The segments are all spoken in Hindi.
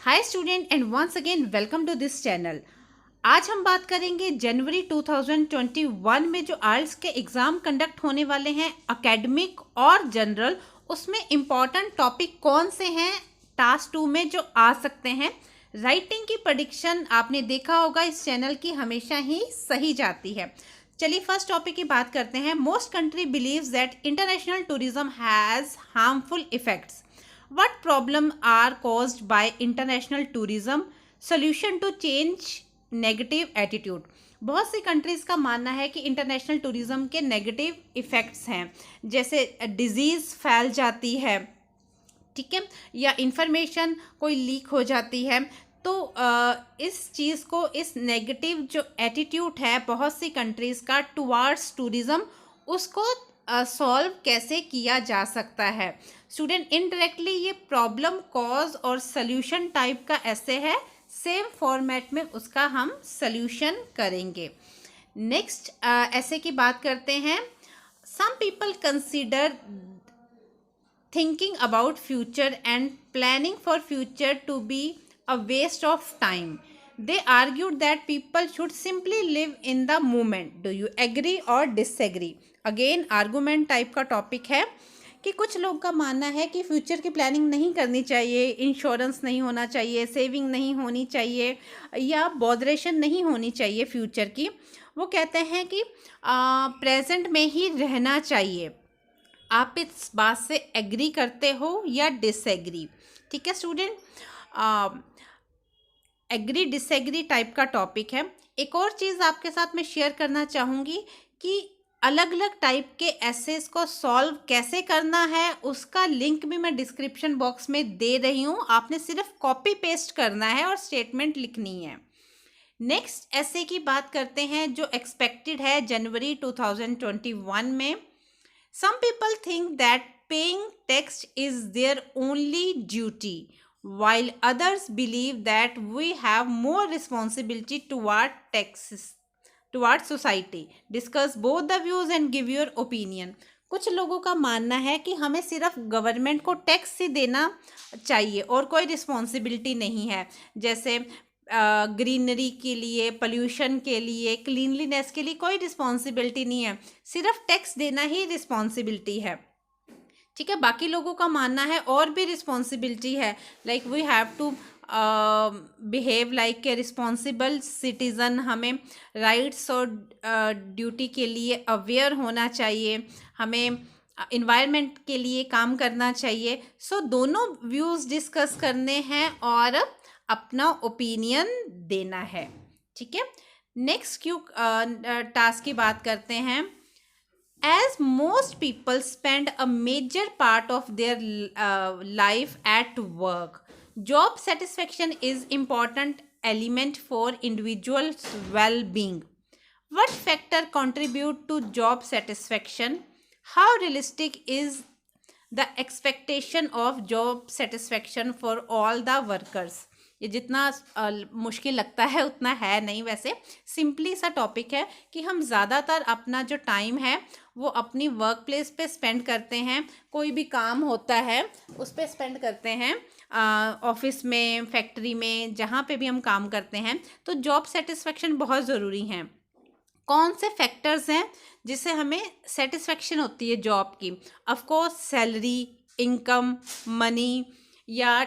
Hi student and once again welcome to this channel. आज हम बात करेंगे जनवरी 2021 में जो आइल्स के एग्ज़ाम कंडक्ट होने वाले हैं एकेडमिक और जनरल, उसमें इम्पॉर्टेंट टॉपिक कौन से हैं टास्क 2 में जो आ सकते हैं। राइटिंग की प्रेडिक्शन आपने देखा होगा इस चैनल की हमेशा ही सही जाती है। चलिए फर्स्ट टॉपिक की बात करते हैं। Most country believes that international tourism has harmful effects. What problems are caused by international tourism? Solution to change negative attitude. बहुत सी कंट्रीज़ का मानना है कि इंटरनेशनल टूरिज्म के नेगेटिव इफ़ेक्ट्स हैं, जैसे डिजीज़ फैल जाती है, ठीक है, या इंफॉर्मेशन कोई लीक हो जाती है। तो इस चीज़ को, इस नेगेटिव जो एटीट्यूड है बहुत सी कंट्रीज़ का टुवार्ड्स टूरिज़्म, उसको सॉल्व कैसे किया जा सकता है। स्टूडेंट, इनडायरेक्टली ये प्रॉब्लम कॉज और सल्यूशन टाइप का ऐसे है, सेम फॉर्मेट में उसका हम सल्यूशन करेंगे। नेक्स्ट ऐसे की बात करते हैं। Some people consider thinking about future and planning for future to be a waste of time. They argued that people should simply live in the moment. Do you agree or disagree? Again argument type का टॉपिक है कि कुछ लोग का मानना है कि फ्यूचर की प्लानिंग नहीं करनी चाहिए, इंश्योरेंस नहीं होना चाहिए, सेविंग नहीं होनी चाहिए, या बॉदरेशन नहीं होनी चाहिए फ्यूचर की। वो कहते हैं कि प्रेजेंट में ही रहना चाहिए। आप इस बात से एग्री करते हो या डिसएग्री? ठीक है स्टूडेंट, एग्री डिसएग्री टाइप का टॉपिक है। एक और चीज़ आपके साथ मैं शेयर करना चाहूँगी कि अलग अलग टाइप के एसेस को सॉल्व कैसे करना है, उसका लिंक भी मैं डिस्क्रिप्शन बॉक्स में दे रही हूँ। आपने सिर्फ कॉपी पेस्ट करना है और स्टेटमेंट लिखनी है। नेक्स्ट ऐसे की बात करते हैं जो एक्सपेक्टेड है जनवरी 2021 में। Some people think that paying tax is their only duty, while others believe that we have more responsibility toward society. Discuss both the views and give your opinion. कुछ लोगों का मानना है कि हमें सिर्फ गवर्नमेंट को टैक्स ही देना चाहिए और कोई रिस्पॉन्सिबिलिटी नहीं है, जैसे ग्रीनरी के लिए, पोल्यूशन के लिए, क्लीनलीनेस के लिए कोई रिस्पॉन्सिबिलिटी नहीं है, सिर्फ टैक्स देना ही रिस्पॉन्सिबिलिटी है। ठीक है, बाकी लोगों का मानना है और भी रिस्पॉन्सिबिलिटी है, like we have to behave like a responsible citizen. हमें राइट्स और ड्यूटी के अवेयर होना चाहिए, हमें इन्वायरमेंट के लिए काम करना चाहिए। सो दोनों व्यूज़ डिस्कस करने हैं और अपना ओपिनियन देना है। ठीक है, नेक्स्ट क्यू टास्क की बात करते हैं। As most people spend a major part of their life at work, job satisfaction is important element for individual's well-being. What factor contribute to job satisfaction? How realistic is the expectation of job satisfaction for all the workers? ये जितना मुश्किल लगता है उतना है नहीं। वैसे सिंपली सा टॉपिक है कि हम ज़्यादातर अपना जो टाइम है वो अपनी वर्क प्लेस पे स्पेंड करते हैं, कोई भी काम होता है उस पर स्पेंड करते हैं, ऑफिस में, फैक्ट्री में, जहाँ पे भी हम काम करते हैं। तो जॉब सेटिस्फेक्शन बहुत ज़रूरी है। कौन से फैक्टर्स हैं जिससे हमें सेटिस्फेक्शन होती है जॉब की? Of course salary, income, money, या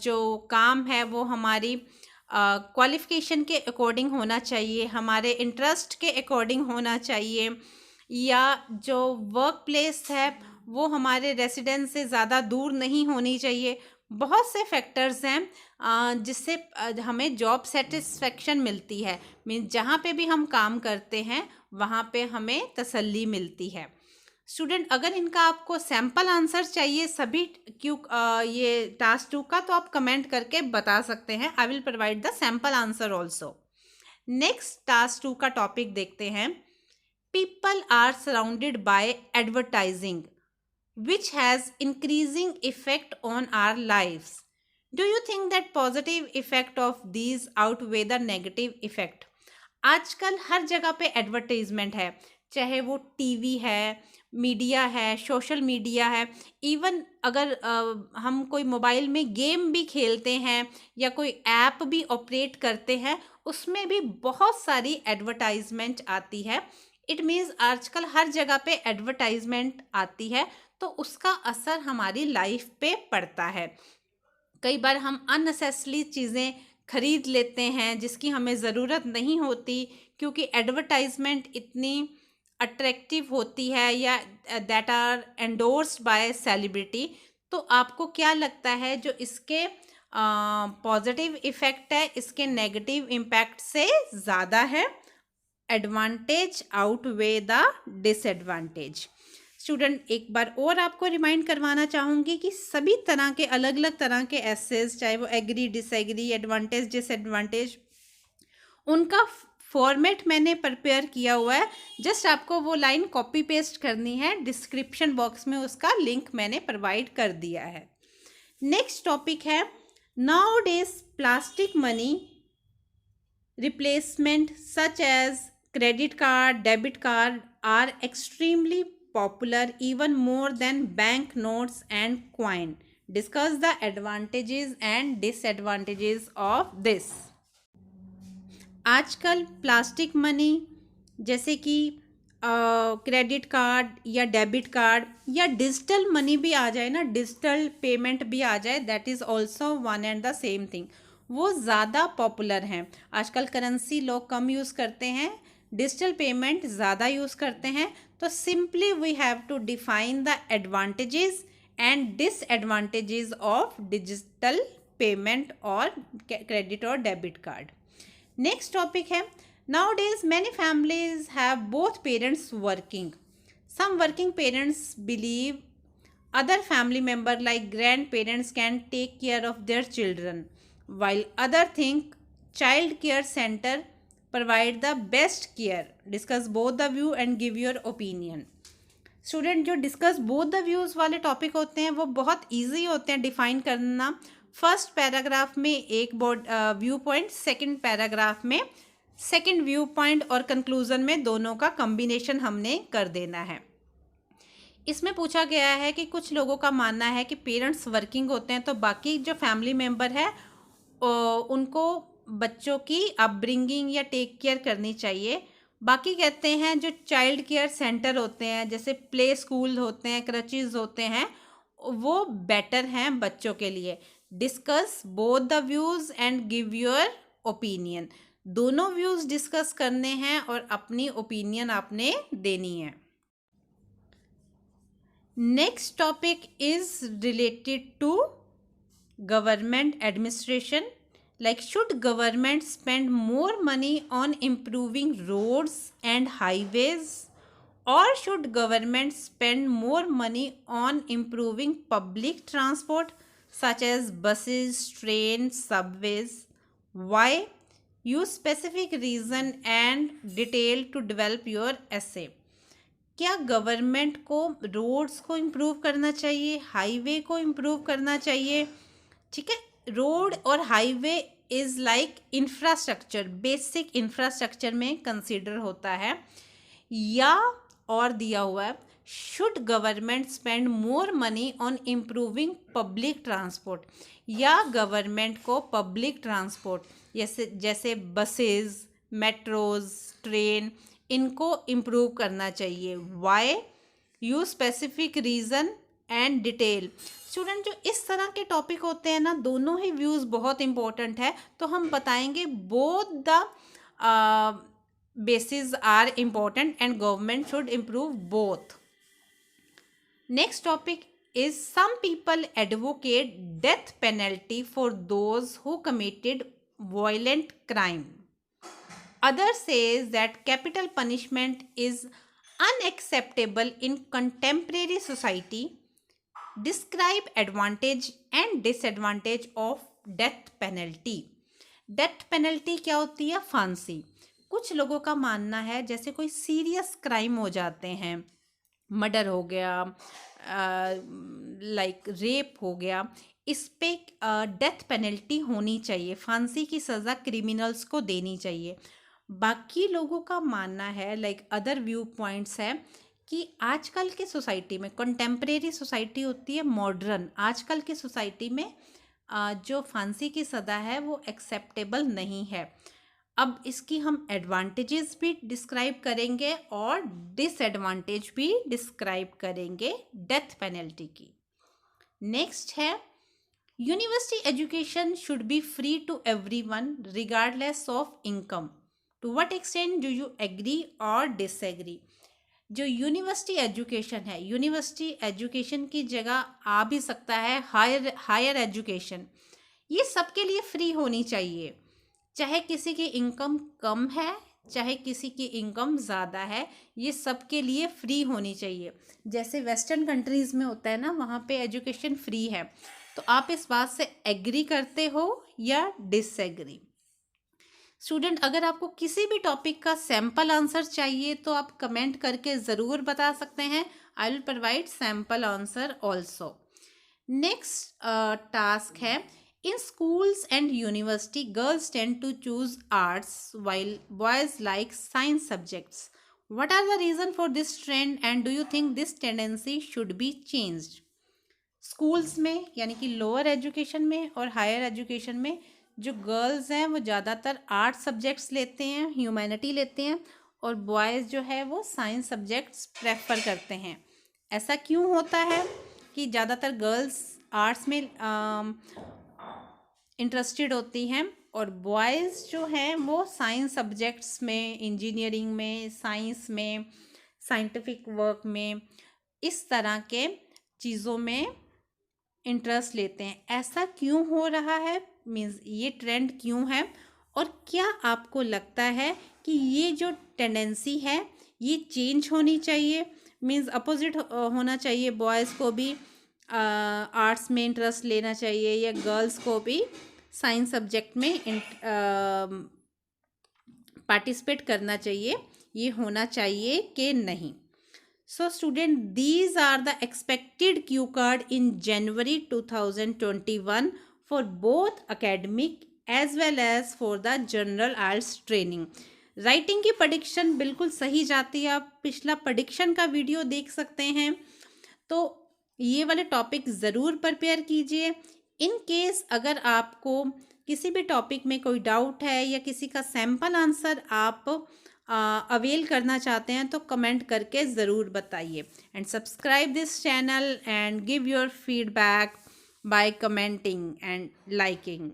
जो काम है वो हमारी क्वालिफ़िकेशन के अकॉर्डिंग होना चाहिए, हमारे इंटरेस्ट के अकॉर्डिंग होना चाहिए, या जो वर्क प्लेस है वो हमारे रेसिडेंस से ज़्यादा दूर नहीं होनी चाहिए। बहुत से फैक्टर्स हैं जिससे हमें जॉब सेटिस्फेक्शन मिलती है। मीन्स जहाँ पे भी हम काम करते हैं वहाँ पे हमें तसल्ली मिलती है। स्टूडेंट, अगर इनका आपको सैम्पल आंसर चाहिए सभी ये टास्क 2 का, तो आप कमेंट करके बता सकते हैं। I will provide the sample answer also. Next task 2 का टॉपिक देखते हैं। People are surrounded by advertising which has increasing effect on our lives. Do you think that positive effect of these outweigh the negative effect? आजकल हर जगह पे एडवर्टाइजमेंट है, चाहे वो टीवी है, मीडिया है, सोशल मीडिया है, इवन अगर हम कोई मोबाइल में गेम भी खेलते हैं या कोई ऐप भी ऑपरेट करते हैं, उसमें भी बहुत सारी एडवर्टाइजमेंट आती है। इट मीन्स आजकल हर जगह पे एडवर्टाइजमेंट आती है, तो उसका असर हमारी लाइफ पे पड़ता है। कई बार हम अननेसेसरी चीज़ें खरीद लेते हैं जिसकी हमें ज़रूरत नहीं होती, क्योंकि एडवर्टाइजमेंट इतनी अट्रैक्टिव होती है या that are endorsed by celebrity. तो आपको क्या लगता है जो इसके पॉजिटिव इफ़ेक्ट है, इसके नेगेटिव इम्पैक्ट से ज़्यादा है? Advantage outweigh the disadvantage. Student, एक बार और आपको रिमाइंड करवाना चाहूँगी कि सभी तरह के अलग अलग तरह के एसेस, चाहे वो एग्री, डिसएग्री, एडवांटेज, डिसएडवांटेज, उनका फॉर्मेट मैंने प्रिपेयर किया हुआ है। जस्ट आपको वो लाइन कॉपी पेस्ट करनी है, डिस्क्रिप्शन बॉक्स में उसका लिंक मैंने प्रोवाइड कर दिया है। नेक्स्ट टॉपिक है nowadays plastic money replacement such as credit card, debit card are extremely popular, even more than bank notes and coin. Discuss the advantages and disadvantages of this. आजकल प्लास्टिक मनी जैसे कि क्रेडिट कार्ड या डेबिट कार्ड या डिजिटल मनी भी आ जाए ना, डिजिटल पेमेंट भी आ जाए, that is also one and the same thing, वो ज़्यादा पॉपुलर हैं। आजकल करेंसी लोग कम यूज़ करते हैं, डिजिटल पेमेंट ज़्यादा यूज़ करते हैं। तो simply we have to define the advantages and disadvantages of digital payment और क्रेडिट और डेबिट कार्ड। नेक्स्ट टॉपिक है nowadays many families have both parents working. Some working parents believe other family member like grandparents can take care of their children, while other think child care center provide the best care. Discuss both the view and give your opinion. Student, जो डिस्कस बोथ द व्यूज़ वाले टॉपिक होते हैं वो बहुत ईजी होते हैं डिफाइन करना। फर्स्ट पैराग्राफ में एक व्यू पॉइंट, सेकेंड पैराग्राफ में सेकेंड व्यू पॉइंट और कंक्लूजन में दोनों का कम्बिनेशन हमने कर देना है। इसमें पूछा गया है कि कुछ लोगों का मानना है कि पेरेंट्स वर्किंग होते हैं तो बाकी जो फैमिली मेम्बर है उनको बच्चों की अपब्रिंगिंग या टेक केयर करनी चाहिए। बाकी कहते हैं जो चाइल्ड केयर सेंटर होते हैं, जैसे प्ले स्कूल होते हैं, क्रचेज़ होते हैं, वो बेटर हैं बच्चों के लिए। Discuss both the views and give your opinion. दोनों व्यूज़ डिस्कस करने हैं और अपनी ओपिनियन आपने देनी है। Next topic is related to government administration, like should government spend more money on improving roads and highways, or should government spend more money on improving public transport such as buses, trains, subways? Why? Use specific reason and detail to develop your essay. क्या गवर्नमेंट को रोड्स को इम्प्रूव करना चाहिए, हाईवे को इम्प्रूव करना चाहिए? ठीक है, रोड और highway is like infrastructure, basic infrastructure में कंसीडर होता है। या और दिया हुआ है should government spend more money on improving public transport, या गवर्नमेंट को पब्लिक ट्रांसपोर्ट जैसे बसेस, मेट्रोज, ट्रेन, इनको इम्प्रूव करना चाहिए। Why? Use specific reason and detail. Student, जो इस तरह के टॉपिक होते हैं ना, दोनों ही व्यूज़ बहुत इंपॉर्टेंट है, तो हम बताएंगे both the basis are important and government should improve both. Next topic is some people advocate death penalty for those who committed violent crime. Others says that capital punishment is unacceptable in contemporary society. Describe advantage and disadvantage of death penalty. Death penalty क्या होती है? फांसी। कुछ लोगों का मानना है जैसे कोई सीरियस क्राइम हो जाते हैं, मर्डर हो गया, लाइक रेप हो गया, इस पे डेथ पेनल्टी होनी चाहिए, फांसी की सज़ा क्रिमिनल्स को देनी चाहिए। बाकी लोगों का मानना है, लाइक अदर व्यू पॉइंट्स है कि आजकल के सोसाइटी में कंटेम्प्रेरी सोसाइटी होती है मॉडर्न, आजकल की सोसाइटी में जो फांसी की सज़ा है वो एक्सेप्टेबल नहीं है। अब इसकी हम एडवांटेजेस भी डिस्क्राइब करेंगे और डिसएडवांटेज भी डिस्क्राइब करेंगे डेथ पेनल्टी की। नेक्स्ट है, university education should be free to everyone regardless of income. To what extent do you agree और डिसएग्री? जो यूनिवर्सिटी एजुकेशन है, यूनिवर्सिटी एजुकेशन की जगह आ भी सकता है हायर एजुकेशन, ये सबके लिए फ्री होनी चाहिए, चाहे किसी की इनकम कम है चाहे किसी की इनकम ज़्यादा है, ये सबके लिए फ्री होनी चाहिए। जैसे वेस्टर्न कंट्रीज़ में होता है ना, वहाँ पे एजुकेशन फ्री है। तो आप इस बात से एग्री करते हो या डिसएग्री? स्टूडेंट, अगर आपको किसी भी टॉपिक का सैम्पल आंसर चाहिए तो आप कमेंट करके ज़रूर बता सकते हैं। I will provide sample answer also. Next task है, in schools and university girls tend to choose arts while boys like science subjects. What are the reason for this trend and do you think this tendency should be changed? Schools में यानी कि लोअर एजुकेशन में और हायर एजुकेशन में जो गर्ल्स हैं वो ज़्यादातर आर्ट्स सब्जेक्ट्स लेते हैं, ह्यूमैनिटी लेते हैं, और बॉयज़ जो है वो साइंस सब्जेक्ट्स प्रेफर करते हैं। ऐसा क्यों होता है कि ज़्यादातर गर्ल्स आर्ट्स में इंटरेस्टेड होती हैं और बॉयज़ जो हैं वो साइंस सब्जेक्ट्स में, इंजीनियरिंग में, साइंस में, साइंटिफिक वर्क में, इस तरह के चीज़ों में इंटरेस्ट लेते हैं? ऐसा क्यों हो रहा है, मीन्स ये ट्रेंड क्यों है? और क्या आपको लगता है कि ये जो टेंडेंसी है ये चेंज होनी चाहिए, मीन्स अपोजिट होना चाहिए, बॉयज़ को भी आर्ट्स में इंटरेस्ट लेना चाहिए या गर्ल्स को भी साइंस सब्जेक्ट में पार्टिसिपेट करना चाहिए, ये होना चाहिए कि नहीं? So student, these are the expected Q card in January 2021 for both academic as well as for the general IELTS training. Writing की prediction बिल्कुल सही जाती है, आप पिछला prediction का वीडियो देख सकते हैं। तो ये वाले टॉपिक ज़रूर प्रिपेयर कीजिए। इन केस अगर आपको किसी भी टॉपिक में कोई डाउट है या किसी का सैम्पल आंसर आप अवेल करना चाहते हैं तो कमेंट करके ज़रूर बताइए। And subscribe this channel and give your feedback by commenting and liking.